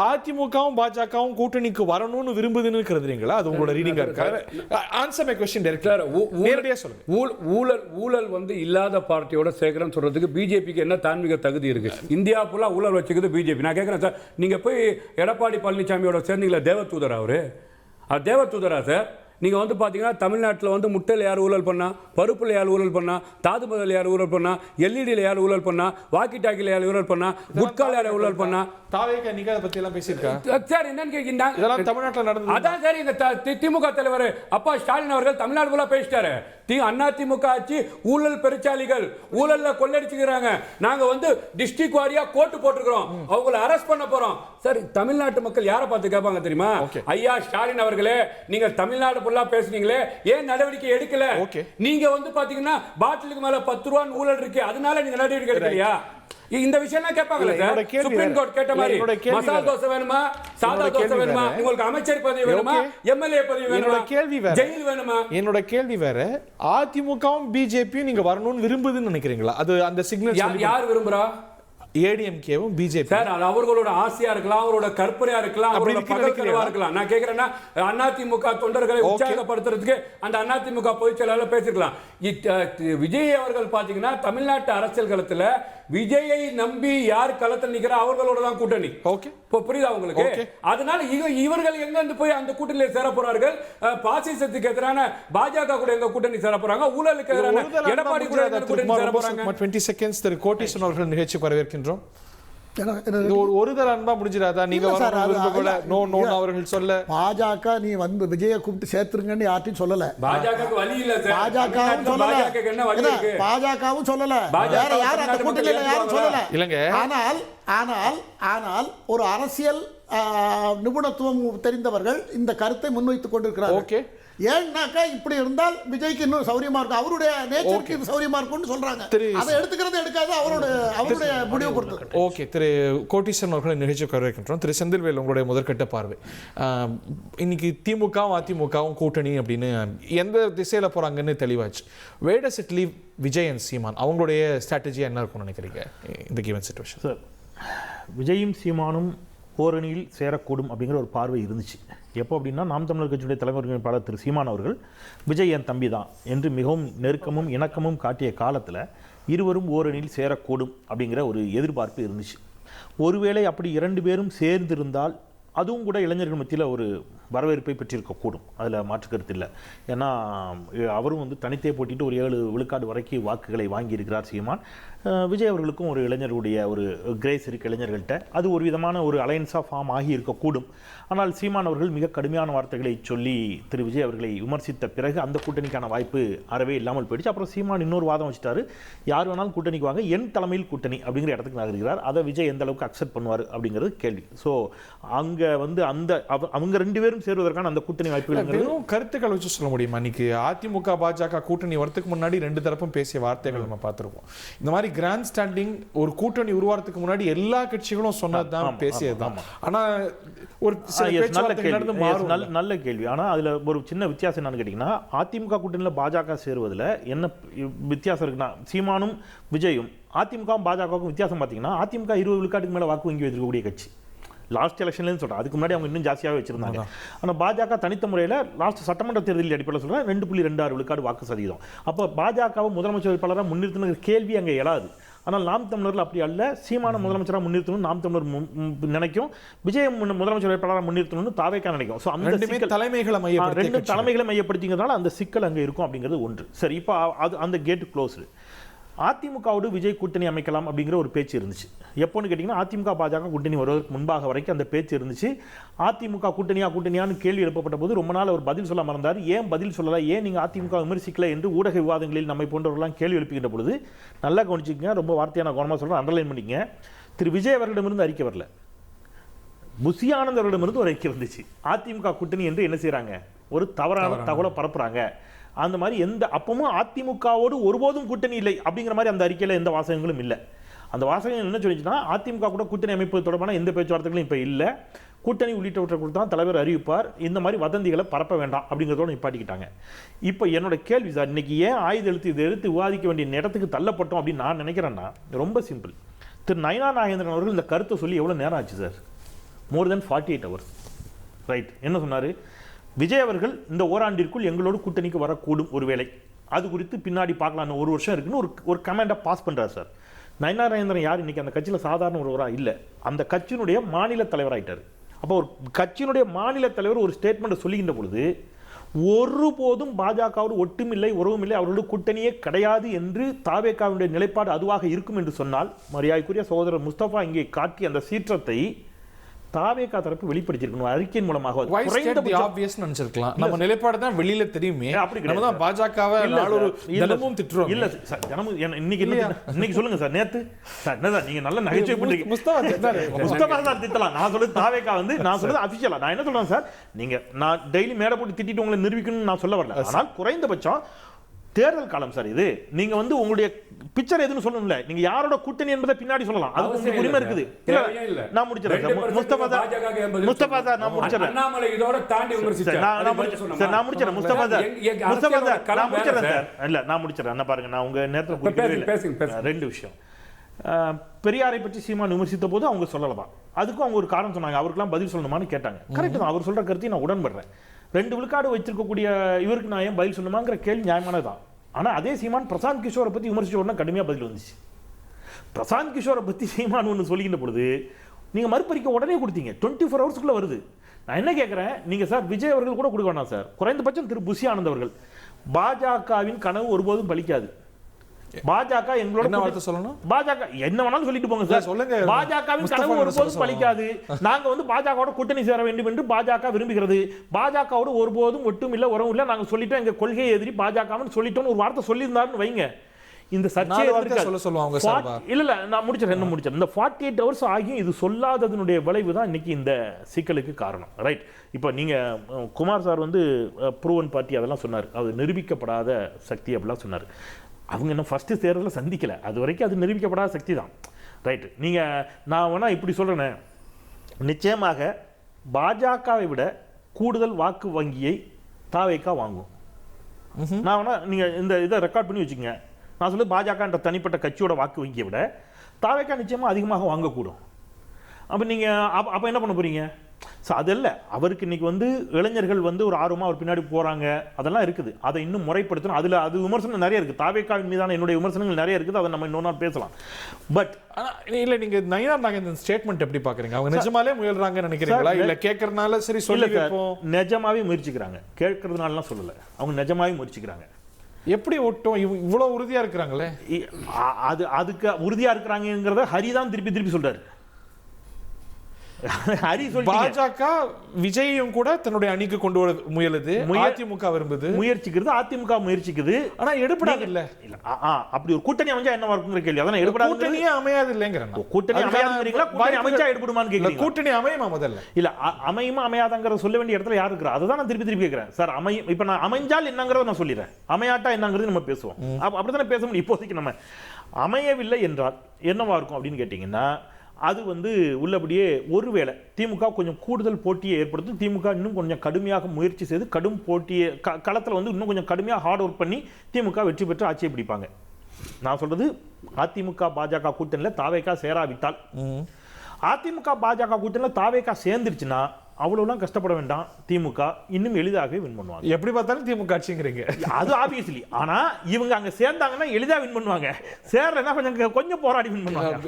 அதிமுகவும் பாஜகவும் கூட்டணிக்கு வரணும்னு விரும்புதுன்னு கருதுறீங்களா? அது உங்களோட ரீடிங்கா இருக்கா? ஆன்சர் மை क्वेश्चन டைரக்டா நேரடியா சொல்லுங்க. ஊழல் வந்து இல்லாத பார்ட்டியோட சேர்க்கிறேன்னு சொல்றதுக்கு பிஜேபிக்கு என்ன தான்மீக தகுதி இருக்கு? இந்தியா ஃபுல்லா ஊழல் வச்சுக்குது பிஜேபி. நான் கேட்கிறேன் சார், நீங்க போய் எடப்பாடி பழனிசாமியோட சேர்ந்தீங்களா தேவதூதரா? அவரு தேவதூதரா சார்? நீங்கள் வந்து பார்த்தீங்கன்னா தமிழ்நாட்டில் வந்து முட்டையில் யார் ஊழல் பண்ணா, பருப்பில் யார் ஊழல் பண்ணா, தாதுமதில் யார் ஊழல் பண்ணா, எல்இடியில் யார் ஊழல் பண்ணா, வாக்கி டாக்கியில் யார் ஊழல் பண்ணா, குட்கால் யார் ஊழல் பண்ணா? தாவேக நீங்க அதை பத்தி எல்லாம் பேசியிருக்கா சார்? என்னன்னு கேட்கிறீங்க? இதெல்லாம் தமிழ்நாட்டில் நடந்தது. அதான் சார் இந்த திமுக தலைவர் அப்பா ஸ்டாலின் அவர்கள் தமிழ்நாடு ஃபுல்லாக பேசிட்டாரு. அதிமுக ஆட்சி ஊழல் பெருச்சாளிகள், ஊழல்ல கொள்ளடிச்சுக்கிறாங்க, நாங்க வந்து டிஸ்ட்ரிக்ட் வாரியா கோர்ட் போட்டுக்கிறோம், அவங்களை அரெஸ்ட் பண்ண போறோம். சார் தமிழ்நாட்டு மக்கள் யாரை பார்த்து கேட்பாங்க தெரியுமா? ஐயா ஸ்டாலின் அவர்களே, நீங்க தமிழ்நாடு ஃபுல்லா பேசுனீங்களே, ஏன் நடவடிக்கை எடுக்கல? நீங்க வந்து பாத்தீங்கன்னா பாட்டிலுக்கு மேல 10 ரூபாய் ஊழல் இருக்கு, அதனால நீங்க நடவடிக்கை எடுக்கலையா? இந்த விஷயம்லாம் கேட்பாங்கல சார். சுப்ரீம் கோர்ட் கேட்ட மாதிரி மசாலா தோசை வேணுமா, சாதா தோசை வேணுமா, உங்களுக்கு அமைச்சர் பதவி வேணுமா, எம்எல்ஏ பதவி வேணுமா, ஜெயில் வேணுமா? என்னோட கேள்வி வேற. அதிமுகவும் பிஜேபியும் நீங்க வரணும்னு விரும்புதுன்னு நினைக்கிறீங்களா? அது அந்த சிக்னல் யார் விரும்புறா? ஏடிஎம்கேவும் பிஜேபி சார், அது அவர்களோட ஆசையா இருக்கலாம், அவரோட கற்பனையா இருக்கலாம், அவரோட பகல்கனவா இருக்கலாம். நான் கேக்குறேன்னா அதிமுக தொண்டர்களை உற்சாகப்படுத்துறதுக்கு அந்த அதிமுக பொதுச் செயலாளர் பேசிருக்கலாம். விஜய் அவர்கள் பாத்தீங்கன்னா தமிழ்நாட்டு அரசியல் களத்துல விஜயை நம்பி யார் களத்தில் நிக்கிறா அவர்களோட தான் கூட்டணி. இப்போ புரியுதா உங்களுக்கு? அதனால இவர்கள் எங்க இருந்து போய் அந்த கூட்டணியில சேர போறார்கள்? பாசிசத்துக்கு எதிரான பாஜக கூட எங்க கூட்டணி சேர போறாங்க, ஊழலுக்கு எதிரான எடப்பாடி கூட கூட்டணி சேர போறாங்க. 20 செகண்ட்ஸ் திரு கோட்டீஸ்வரன் அவர்கள் நிகழ்ச்சிக்கு வரவேற்கின்றோம். ஒரு தர அன்பா முடிஞ்சிடாதா? நீங்க அவர்கள் சொல்ல பாஜக நீ வந்து விஜய கூப்பிட்டு சேர்த்துருங்கன்னு யார்ட்டையும் சொல்லல. பாஜகவுக்கு வழி இல்ல சார். பாஜகவும் சொல்லல, பாஜகவும் சொல்லல, வேற யாரும் அந்த கூட்டணியில யாரும் சொல்லல. இல்லங்க, ஆனால் ஒரு அரசியல் நிபுணத்துவம் தெரிந்தவர்கள் இந்த கருத்தை முன்வைத்துக் கொண்டிருக்கிறார்கள். ஓகே, ஏன்னாக்கா இப்படி இருந்தால் விஜய்க்கு இன்னும் சௌரியமா இருக்கும், அவருடைய நேச்சருக்கு இது சௌரியமா இருக்கும்னு சொல்றாங்க. அதை எடுத்துக்கிறது எடுக்காது அவருடைய முடிவு பொறுத்து. ஓகே, திரு கோட்டீஸ்வரன் அவர்களை நிகழ்ச்சிக்கு வரவேற்கின்றோம். திரு செந்தில்வேல், உங்களுடைய முதற்கட்ட பார்வை. இன்னைக்கு திமுகவும் அதிமுகவும் கூட்டணி அப்படின்னு எந்த திசையில போறாங்கன்னு தெளிவாச்சு. Where does it leave Vijay and Seeman? அவங்களுடைய ஸ்ட்ராட்டஜி என்ன இருக்கும்னு நினைக்கிறீங்க இந்த கிவன் சிச்சுவேஷன்? சார், விஜயும் சீமானும் ஓரணியில் சேரக்கூடும் அப்படிங்கிற ஒரு பார்வை இருந்துச்சு. எப்போ அப்படின்னா, நாம் தமிழர் கட்சியுடைய தலைமை ஒருங்கிணைப்பாளர் திரு சீமான் அவர்கள் விஜய் என் தம்பி தான் என்று மிகவும் நெருக்கமும் இணக்கமும் காட்டிய காலத்தில் இருவரும் ஓரணியில் சேரக்கூடும் அப்படிங்கிற ஒரு எதிர்பார்ப்பு இருந்துச்சு. ஒருவேளை அப்படி 2 பேரும் சேர்ந்திருந்தால் அதுவும் கூட இளைஞர்கள் மத்தியில் ஒரு வரவேற்பை பெற்றிருக்கக்கூடும், அதில் மாற்று கருத்து இல்லை. ஏன்னா அவரும் வந்து தனித்தே போட்டிட்டு ஒரு 7 விழுக்காடு வரைக்கும் வாக்குகளை வாங்கியிருக்கிறார் சீமான். விஜய் அவர்களுக்கும் ஒரு இளைஞர்களுடைய ஒரு கிரேஸ் இருக்குது இளைஞர்கள்ட்ட, அது ஒரு விதமான ஒரு அலையன்ஸாக ஃபார்ம் ஆகி இருக்கக்கூடும். ஆனால் சீமான் அவர்கள் மிக கடுமையான வார்த்தைகளை சொல்லி திரு விஜய் அவர்களை விமர்சித்த பிறகு அந்த கூட்டணிக்கான வாய்ப்பு அறவே இல்லாமல் போயிடுச்சு. அப்புறம் சீமான் இன்னொரு வாதம் வச்சுட்டாரு, யார் வேணாலும் கூட்டணிக்கு வாங்க, என் தலைமையில் கூட்டணி அப்படிங்கிற இடத்துக்கு நகர்கிறார். அதை விஜய் எந்த அளவுக்கு அக்செப்ட் பண்ணுவார் அப்படிங்கிறது கேள்வி. ஸோ அங்கே வந்து அவங்க 2 பேரும் சேருவதற்கான அந்த கூட்டணி வாய்ப்புகள் கருத்துக்கள் வச்சு சொல்ல முடியுமா? இன்னைக்கு அதிமுக பாஜக கூட்டணி வரதுக்கு முன்னாடி 2 தரப்பும் பேசிய வார்த்தைகள் நம்ம பார்த்துருக்கோம். இந்த மாதிரி கிராண்ட் ஸ்டாண்டிங் ஒரு கூட்டணி உருவாகிறதுக்கு முன்னாடி எல்லா கட்சிகளும் சொன்னதுதான், பேசியதுதான். ஆனா ஒரு நல்ல கேள்வி. ஆனா அதுல ஒரு சின்ன வித்தியாசம் என்னன்னு கேட்டீங்கன்னா, அதிமுக கூட்டணியில பாஜக சேருவதில் என்ன வித்தியாசம் இருக்குன்னா, சீமானும் விஜயும் அதிமுகவும் பாஜகவுக்கும் வித்தியாசம் பார்த்தீங்கன்னா, அதிமுக 20 விழுக்காட்டுக்கு மேல வாக்கு வங்கி வைத்திருக்கக்கூடிய கட்சி. லாஸ்ட் எலெக்ஷன்லேருந்து சொல்கிறேன், அதுக்கு முன்னாடி அவங்க இன்னும் ஜாஸ்தியாகவே வச்சிருந்தாங்க. ஆனால் பாஜக தனித்த முறையில் லாஸ்ட் சட்டமன்ற தேர்தலில் அடிப்படையில் சொல்கிறேன் 2.26 விழுக்காடு வாக்கு சதவீதம். அப்போ பாஜகவை முதலமைச்சர் வேட்பாளராக முன்னிறுத்தின கேள்வி அங்கே எழாது. ஆனால் நாம் தமிழர்கள் அப்படி அல்ல, சீமான முதலமைச்சராக முன்னிறுத்தணும் நாம் தமிழர் நினைக்கும், விஜய் முதலமைச்சர் வேட்பாளராக முன்னிறுத்தணும்னு தாவேக்கா நினைக்கும். ஸோ அந்த தலைமைகளை 2 தலைமைகளை மையப்படுத்திங்கிறதுனால அந்த சிக்கல் அங்கே இருக்கும் அப்படிங்கிறது ஒன்று. சரி, இப்போ அது அந்த கேட்டு க்ளோஸ்டு. அதிமுகவோடு விஜய் கூட்டணி அமைக்கலாம் அப்படிங்கிற ஒரு பேச்சு இருந்துச்சு. எப்போன்னு கேட்டிங்கன்னா, அதிமுக பாஜக கூட்டணி வருவதற்கு முன்பாக வரைக்கும் அந்த பேச்சு இருந்துச்சு. அதிமுக கூட்டணியான்னு கேள்வி எழுப்பப்பட்ட போது ரொம்ப நாள் அவர் பதில் சொல்ல மறந்தார். ஏன் பதில் சொல்லலை, ஏன் நீங்கள் அதிமுக விமர்சிக்கல என்று ஊடக விவாதங்களில் நம்மை போன்றவர்களாம் கேள்வி எழுப்புகின்ற பொழுது நல்லா கவனிச்சிக்கங்க, ரொம்ப வார்த்தையான கவனமாக சொல்கிறேன், அண்டர்லைன் பண்ணிங்க. திரு விஜய் அவர்களிடமிருந்து அறிக்கை வரல, புசி ஆனந்த் அவர்களிடமிருந்து ஒரு அறிக்கை வந்துச்சு. அதிமுக கூட்டணி என்று என்ன செய்கிறாங்க, ஒரு தவறான தகவலை பரப்புகிறாங்க. அந்த மாதிரி அப்பவும் அதிமுகவோடு ஒருபோதும் கூட்டணி இல்லை அப்படிங்கிற மாதிரி அந்த அறிக்கையில் எந்த வாசகங்களும் இல்லை. அந்த வாசகம் என்ன சொல்லிச்சுன்னா, அதிமுக கூட கூட்டணி அமைப்பு தொடர்பான எந்த பேச்சுவார்த்தைகளும் இப்போ இல்லை, கூட்டணி உள்ளிட்டவற்றை கொடுத்து தான் தலைவர் அறிவிப்பார், இந்த மாதிரி வதந்திகளை பரப்ப வேண்டாம் அப்படிங்கிறதோடு நிப்பாட்டிக்கிட்டாங்க. இப்போ என்னோட கேள்வி சார், இன்னைக்கு ஏன் ஆயுத இதை எடுத்து விவாதிக்க வேண்டிய இடத்துக்கு தள்ளப்பட்டோம் அப்படின்னு நான் நினைக்கிறேன்னா, ரொம்ப சிம்பிள். திரு நயினா நாகேந்திரன் அவர்கள் இந்த கருத்தை சொல்லி எவ்வளோ நேரம் ஆச்சு சார்? மோர் தென் 48 hours. ரைட். என்ன சொன்னார்? விஜய் அவர்கள் இந்த ஓராண்டிற்குள் எங்களோடு கூட்டணிக்கு வரக்கூடும் ஒருவேளை, அது குறித்து பின்னாடி பார்க்கலாம், ஒரு வருஷம் இருக்குன்னு ஒரு கமெண்டை பாஸ் பண்ணுறாரு சார். நயினார் நாகேந்திரன் யார்? இன்னைக்கு அந்த கட்சியில் சாதாரண ஒருவராக இல்லை, அந்த கட்சியினுடைய மாநில தலைவராயிட்டார். அப்போ ஒரு கட்சியினுடைய மாநில தலைவர் ஒரு ஸ்டேட்மெண்ட்டை சொல்லுகின்ற பொழுது ஒருபோதும் பாஜகவோடு ஒட்டுமில்லை, உறவுமில்லை, அவர்களோட கூட்டணியே கிடையாது என்று தாவேகாவுடைய நிலைப்பாடு அதுவாக இருக்கும் என்று சொன்னால், மரியாதைக்குரிய சகோதரர் முஸ்தபா இங்கே காட்டிய அந்த சீற்றத்தை தாவேகா தரப்பு வெளிப்படுத்தியிருக்கணும் அறிக்கையின் மூலமாக. நினைச்சிருக்கலாம், நம்ம நிலைப்பாடு தான் வெளியில தெரியுமே, நம்ம தான் பாஜகவை தினமும் திட்டுறோம். இல்ல சார், தினமும் இன்னைக்கு சொல்லுங்க சார், நேத்து சார் என்ன சார் நீங்க நல்ல நகைச்சுவை பண்றீங்க. முஸ்தபா சார் திட்டலாம், நான் சொல்றது தாவேகா நான் சொல்றது அபிஷியலா. நான் என்ன சொல்றேன் சார், நீங்க நான் டெய்லி மேடை போட்டு திட்டிட்டு உங்களை நிரூபிக்கணும்னு நான் சொல்ல வரல. ஆனால் குறைந்தபட்சம் தேர்தல் காலம் சார் இது, நீங்க உங்களுடைய பிக்சர் எதுன்னு சொல்லணும்ல, நீங்க யாரோட கூட்டணி என்பதை பின்னாடி சொல்லலாம், அது உங்களுக்கு உரிமை இருக்குது. இல்ல நான் முடிச்சறேன் முஸ்தபா சார் நான் முடிச்சறேன். அண்ணாமலை இதோட தாண்டி விமர்சிச்சார். நான் முடிச்சறேன் முஸ்தபா சார் நான் முடிச்சறேன் சார். இல்ல நான் முடிச்சறேன். என்ன பாருங்க, நான் உங்க நேரத்துல குறிப்பிடவே ரெண்டு விஷயம். பெரியாரை பற்றி சீமான் விமர்சித்த போது அவங்க சொல்லலாம், அதுக்கும் அவங்க ஒரு காரணம் சொன்னாங்க, அவருக்கெல்லாம் பதில் சொல்லணுமான்னு கேட்டாங்க. கரெக்ட் தான், அவர் சொல்ற கருத்தை நான் உடன்படுறேன். 2 விழுக்காடு வச்சிருக்கக்கூடிய இவருக்கு நான் ஏன் பதில் சொல்லணுமாங்கிற கேள்வி நியாயமானதான். ஆனால் அதே சீமான் பிரசாந்த் கிஷோரை பற்றி விமர்சிச்ச உடனே கடுமையாக பதில் வந்துச்சு. பிரசாந்த் கிஷோரை பற்றி சீமான் ஒன்று சொல்லிக்கின்ற பொழுது நீங்கள் மறுபறிக்கை உடனே கொடுத்தீங்க, 24 ஹவர்ஸ்க்குள்ளே வருது. நான் என்ன கேட்குறேன், நீங்கள் சார் விஜய் அவர்கள் கூட கொடுக்க வேணாம் சார், குறைந்தபட்சம் திரு புஷி ஆனந்த் அவர்கள், பாஜகவின் கனவு ஒருபோதும் பலிக்காது. பாஜக எங்களோட வார்த்தை சொல்லணும், பாஜக என்ன வேணாலும் சொல்லிட்டு போங்க சார், சொல்லுங்க. பாஜகவின் கனவு ஒருபோதும் பலிக்காது. நாங்க பாஜகவோட கூட்டணி சேர வேண்டும் என்று பாஜக விரும்புகிறது. பாஜகவோட ஒருபோதும் ஒட்டும் இல்ல, உறவும் இல்ல, நாங்க சொல்லிட்டோம், எங்க கொள்கையை எதிரி பாஜகன்னு சொல்லிட்டோம் ஒரு வார்த்தை சொல்லியிருந்தாருன்னு வைங்க, இந்த சர்ச்சையை சொல்லுவாங்க. இல்ல நான் முடிச்சிடறேன். இந்த 48 hours ஆகியும் இது சொல்லாததனுடைய விளைவு தான் இன்னைக்கு இந்த சிக்கலுக்கு காரணம். ரைட். இப்போ நீங்க குமார் சார் ப்ரூவன் பார்ட்டி அதெல்லாம் சொன்னார், அது நிரூபிக்கப்படாத சக்தி அப்படிலாம் சொன்னார். அவங்க இன்னும் ஃபஸ்ட்டு தேர்தலில் சந்திக்கலை, அது வரைக்கும் அது நிரூபிக்கப்படாத சக்தி தான். ரைட்டு. நான் வேணா இப்படி சொல்கிறேனே, நிச்சயமாக பாஜகவை விட கூடுதல் வாக்கு வங்கியை தாவேகா வாங்கும். நான் வேணா நீங்கள் இந்த இதை ரெக்கார்ட் பண்ணி வச்சுக்கோங்க. நான் சொல்லுது பாஜகன்ற தனிப்பட்ட கட்சியோட வாக்கு வங்கியை விட தாவேகா நிச்சயமாக அதிகமாக வாங்கக்கூடும். அப்போ நீங்கள் அப்போ என்ன பண்ண போகிறீங்க? ஸோ அதல்ல, அவருக்கு இன்னைக்கு இளைஞர்கள் ஒரு ஆர்வமாக அவர் பின்னாடி போகிறாங்க, அதெல்லாம் இருக்குது. அதை இன்னும் முறைப்படுத்தணும். அது விமர்சனம் நிறைய இருக்குது, தாவேகாவின் மீதான என்னுடைய விமர்சனங்கள் நிறைய இருக்குது, அதை நம்ம இன்னொரு நாள் பேசலாம். பட் இல்லை, நீங்கள் நயினார் நாகேந்திரன் ஸ்டேட்மெண்ட் எப்படி பார்க்குறீங்க? அவங்க நிஜமாலே முயல்றாங்கன்னு நினைக்கிறீங்களா, இல்லை கேட்கறதுனால சரி சொல்லி நிஜமாவே முயற்சிக்கிறாங்க, கேட்கறதுனாலாம் சொல்லலை, அவங்க நிஜமாவே முயற்சிக்கிறாங்க. எப்படி ஒட்டும் இவ்வளோ உறுதியாக இருக்கிறாங்களே? அதுக்கு உறுதியாக இருக்கிறாங்கிறத ஹரிதான் திருப்பி சொல்கிறாரு. பாஜக விஜயும் கூட தன்னுடைய அணிக்கு கொண்டு வர முயலுது, அதிமுக விரும்புது, முயற்சிக்கிறது, அதிமுக முயற்சிக்குது, ஆனா எடுபடாது இல்ல. அப்படி ஒரு கூட்டணி அமைஞ்சா என்ன இருக்குங்கிற கேள்வி. அதான் எடுபடாது, கூட்டணியே அமையாது இல்லைங்கிறேன். கூட்டணி அமையாதுங்கிறீங்களா, கூட்டணி அமைச்சா எடுபடுமான்னு கேட்குறீங்க. கூட்டணி அமையுமா முதல்ல? இல்ல அமையுமா அமையாதங்கிற சொல்ல வேண்டிய இடத்துல யாரு இருக்கிறா, அதுதான் நான் திருப்பி கேட்கிறேன் சார். அமையும், இப்ப நான் அமைஞ்சால் என்னங்கிறத நான் சொல்லிடுறேன், அமையாட்டா என்னங்கிறது நம்ம பேசுவோம், அப்படித்தானே பேச முடியும். இப்போதைக்கு நம்ம அமையவில்லை என்றால் என்னவா இருக்கும் அப்படின்னு கேட்டீங்கன்னா, அது உள்ளபடியே ஒருவேளை திமுக கொஞ்சம் கூடுதல் போட்டியை ஏற்படுத்தும். திமுக இன்னும் கொஞ்சம் கடுமையாக முயற்சி செய்து கடும் போட்டியை களத்தில் இன்னும் கொஞ்சம் கடுமையாக ஹார்ட் ஒர்க் பண்ணி திமுக வெற்றி பெற்று ஆட்சியை பிடிப்பாங்க. நான் சொல்றது அதிமுக பாஜக கூட்டணியில் தாவேகா சேராவிட்டால், அதிமுக பாஜக கூட்டணியில் தாவேகா சேர்ந்துருச்சுன்னா அவ்வளவுலாம் கஷ்டப்பட வேண்டாம், திமுக இன்னும் எளிதாக வின் பண்ணுவாங்க. எப்படி பார்த்தாலும் திமுக ஆட்சிங்கிறீங்க, அது ஆப்வியஸ்லி. ஆனா இவங்க அங்க சேர்ந்தாங்கன்னா எளிதாக வின் பண்ணுவாங்க, சேரலைன்னா கொஞ்சம் போராடி வின் பண்ணுவாங்க.